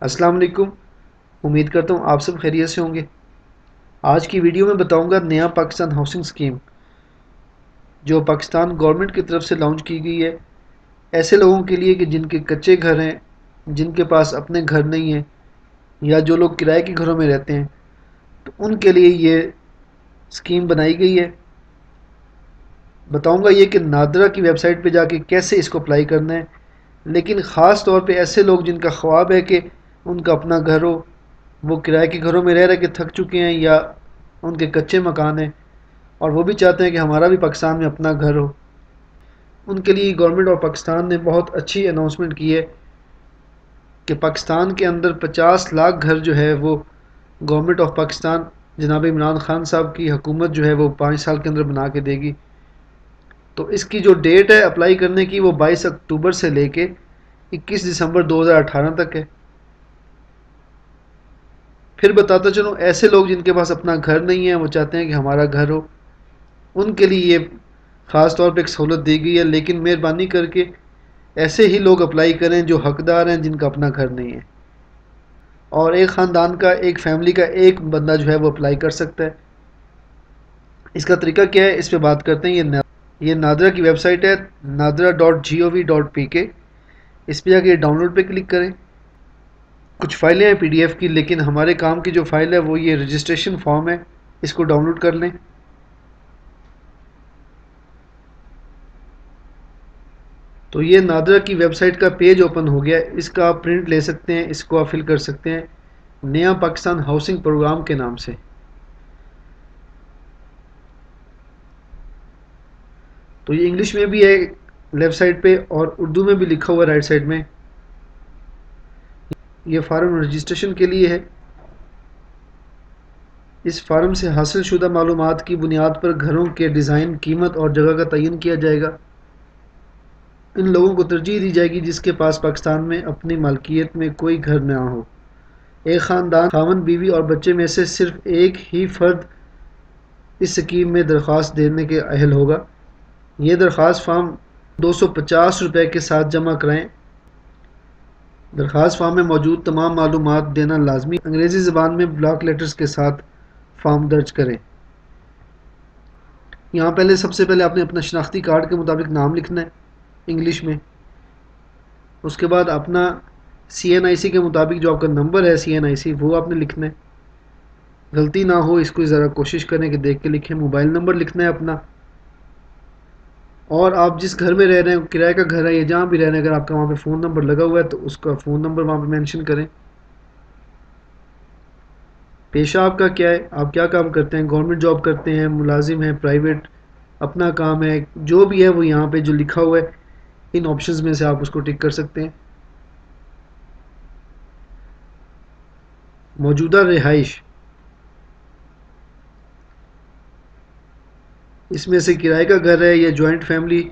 السلام علیکم۔ امید کرتا ہوں آپ سب خیریت سے ہوں گے۔ آج کی ویڈیو میں بتاؤں گا نیا پاکستان ہاؤسنگ اسکیم جو پاکستان گورنمنٹ کی طرف سے لانچ کی گئی ہے ایسے لوگوں کے لیے کہ جن کے کچے گھر ہیں، جن کے پاس اپنے گھر نہیں ہیں یا جو لوگ کرائے کے گھروں میں رہتے ہیں، تو ان کے لیے یہ اسکیم بنائی گئی ہے۔ بتاؤں گا یہ کہ نادرا کی ویب سائٹ پہ جا کے کیسے اس کو اپلائی کرنا ہے، لیکن خاص طور پہ ایسے لوگ جن کا خواب ہے کہ ان کا اپنا گھر ہو، وہ کرائے کے گھروں میں رہ کے تھک چکے ہیں یا ان کے کچے مکان ہیں اور وہ بھی چاہتے ہیں کہ ہمارا بھی پاکستان میں اپنا گھر ہو، ان کے لیے گورنمنٹ آف پاکستان نے بہت اچھی اناؤنسمنٹ کی ہے کہ پاکستان کے اندر 50 لاکھ گھر جو ہے وہ گورنمنٹ آف پاکستان جناب عمران خان صاحب کی حکومت جو ہے وہ 5 سال کے اندر بنا کے دے گی۔ تو اس کی جو ڈیٹ ہے اپلائی کرنے کی وہ 22 اکتوبر سے لے کے 21 دسمبر 2018 تک ہے۔ پھر بتاتا چلوں ایسے لوگ جن کے پاس اپنا گھر نہیں ہے، وہ چاہتے ہیں کہ ہمارا گھر ہو، ان کے لیے یہ خاص طور پہ ایک سہولت دی گئی ہے، لیکن مہربانی کر کے ایسے ہی لوگ اپلائی کریں جو حقدار ہیں، جن کا اپنا گھر نہیں ہے، اور ایک خاندان کا، ایک فیملی کا ایک بندہ جو ہے وہ اپلائی کر سکتا ہے۔ اس کا طریقہ کیا ہے، اس پہ بات کرتے ہیں۔ یہ نادرا کی ویب سائٹ ہے nadra.gov.pk۔ اس پہ جا کے ڈاؤن لوڈ پہ کلک کریں۔ کچھ فائلیں ہیں PDF کی، لیکن ہمارے کام کی جو فائل ہے وہ یہ رجسٹریشن فارم ہے، اس کو ڈاؤن لوڈ کر لیں۔ تو یہ نادرا کی ویب سائٹ کا پیج اوپن ہو گیا، اس کا آپ پرنٹ لے سکتے ہیں، اس کو آپ فل کر سکتے ہیں نیا پاکستان ہاؤسنگ پروگرام کے نام سے۔ تو یہ انگلش میں بھی ہے لیفٹ سائڈ پہ اور اردو میں بھی لکھا ہوا رائٹ سائڈ میں۔ یہ فارم رجسٹریشن کے لیے ہے۔ اس فارم سے حاصل شدہ معلومات کی بنیاد پر گھروں کے ڈیزائن، قیمت اور جگہ کا تعین کیا جائے گا۔ ان لوگوں کو ترجیح دی جائے گی جس کے پاس پاکستان میں اپنی مالکیت میں کوئی گھر نہ ہو۔ ایک خاندان، خاوند، بیوی اور بچے میں سے صرف ایک ہی فرد اس سکیم میں درخواست دینے کے اہل ہوگا۔ یہ درخواست فارم 250 روپے کے ساتھ جمع کرائیں۔ درخواست فارم میں موجود تمام معلومات دینا لازمی۔ انگریزی زبان میں بلاک لیٹرز کے ساتھ فارم درج کریں۔ یہاں سب سے پہلے آپ نے اپنا شناختی کارڈ کے مطابق نام لکھنا ہے انگلش میں۔ اس کے بعد اپنا CNIC کے مطابق جو آپ کا نمبر ہے CNIC وہ آپ نے لکھنا ہے۔ غلطی نہ ہو اس کو ذرا کوشش کریں کہ دیکھ کے لکھیں۔ موبائل نمبر لکھنا ہے اپنا، اور آپ جس گھر میں رہ رہے ہیں، کرائے کا گھر ہے یا جہاں بھی رہ رہے ہیں، اگر آپ کا وہاں پہ فون نمبر لگا ہوا ہے تو اس کا فون نمبر وہاں پہ مینشن کریں۔ پیشہ آپ کا کیا ہے، آپ کیا کام کرتے ہیں، گورنمنٹ جاب کرتے ہیں، ملازم ہیں، پرائیویٹ اپنا کام ہے، جو بھی ہے وہ یہاں پہ جو لکھا ہوا ہے ان آپشنز میں سے آپ اس کو ٹک کر سکتے ہیں۔ موجودہ رہائش، اس میں سے کرائے کا گھر ہے یا جوائنٹ فیملی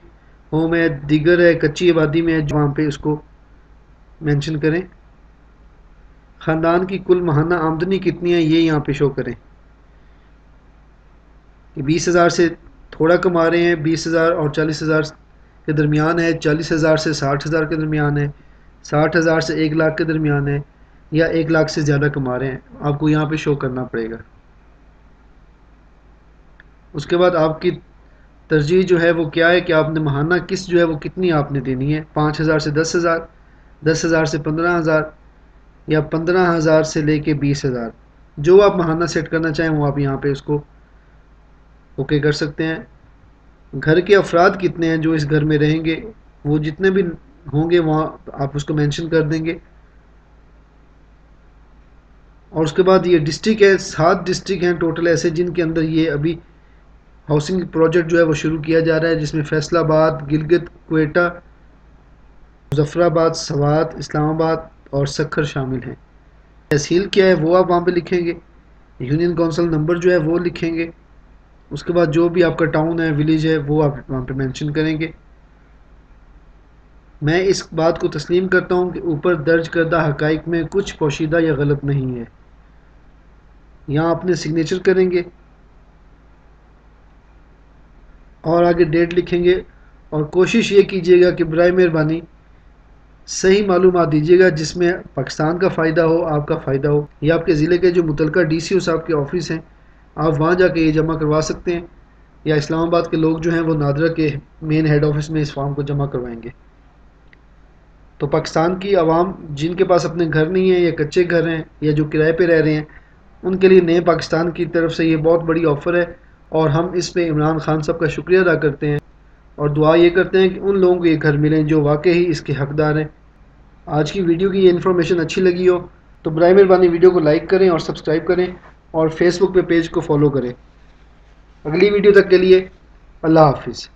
ہوم ہے، دیگر ہے، کچی آبادی میں ہے، وہاں پہ اس کو مینشن کریں۔ خاندان کی کل ماہانہ آمدنی کتنی ہے یہ یہاں پہ شو کریں کہ 20,000 سے تھوڑا کما رہے ہیں، 20,000 اور 40,000 کے درمیان ہے، 40,000 سے 60,000 کے درمیان ہے، 60,000 سے 1 لاکھ کے درمیان ہے، یا 1 لاکھ سے زیادہ کما رہے ہیں، آپ کو یہاں پہ شو کرنا پڑے گا۔ اس کے بعد آپ کی ترجیح جو ہے وہ کیا ہے کہ آپ نے ماہانہ قسط جو ہے وہ کتنی آپ نے دینی ہے، 5,000 سے 10,000، 10,000 سے 15,000، یا 15,000 سے لے کے 20,000، جو آپ ماہانہ سیٹ کرنا چاہیں وہ آپ یہاں پہ اس کو اوکے کر سکتے ہیں۔ گھر کے افراد کتنے ہیں جو اس گھر میں رہیں گے، وہ جتنے بھی ہوں گے وہاں آپ اس کو مینشن کر دیں گے۔ اور اس کے بعد یہ ڈسٹرکٹ ہے، 7 ڈسٹرکٹ ہیں ٹوٹل ایسے جن کے اندر یہ ابھی ہاؤسنگ پروجیکٹ جو ہے وہ شروع کیا جا رہا ہے، جس میں فیصل آباد، گلگت، کوئٹہ، مظفر آباد، سوات، اسلام آباد اور سکھر شامل ہیں۔ تحصیل کیا ہے وہ آپ وہاں پہ لکھیں گے، یونین کونسل نمبر جو ہے وہ لکھیں گے۔ اس کے بعد جو بھی آپ کا ٹاؤن ہے، ولیج ہے، وہ آپ وہاں پہ مینشن کریں گے۔ میں اس بات کو تسلیم کرتا ہوں کہ اوپر درج کردہ حقائق میں کچھ پوشیدہ یا غلط نہیں ہے۔ یہاں اپنے سگنیچر کریں گے اور آگے ڈیٹ لکھیں گے، اور کوشش یہ کیجیے گا کہ برائے مہربانی صحیح معلومات دیجیے گا جس میں پاکستان کا فائدہ ہو، آپ کا فائدہ ہو، یا آپ کے ضلع کے جو متعلقہ ڈی سی او صاحب کے آفس ہیں آپ وہاں جا کے یہ جمع کروا سکتے ہیں، یا اسلام آباد کے لوگ جو ہیں وہ نادرہ کے مین ہیڈ آفس میں اس فارم کو جمع کروائیں گے۔ تو پاکستان کی عوام جن کے پاس اپنے گھر نہیں ہیں یا کچے گھر ہیں یا جو کرائے پہ رہ رہے ہیں، ان کے لیے نئے پاکستان کی طرف سے یہ بہت بڑی آفر ہے، اور ہم اس پہ عمران خان صاحب کا شکریہ ادا کرتے ہیں اور دعا یہ کرتے ہیں کہ ان لوگوں کو یہ گھر ملیں جو واقعی اس کے حقدار ہیں۔ آج کی ویڈیو کی یہ انفارمیشن اچھی لگی ہو تو برائے مہربانی ویڈیو کو لائک کریں اور سبسکرائب کریں اور فیس بک پہ پیج کو فالو کریں۔ اگلی ویڈیو تک کے لیے اللہ حافظ۔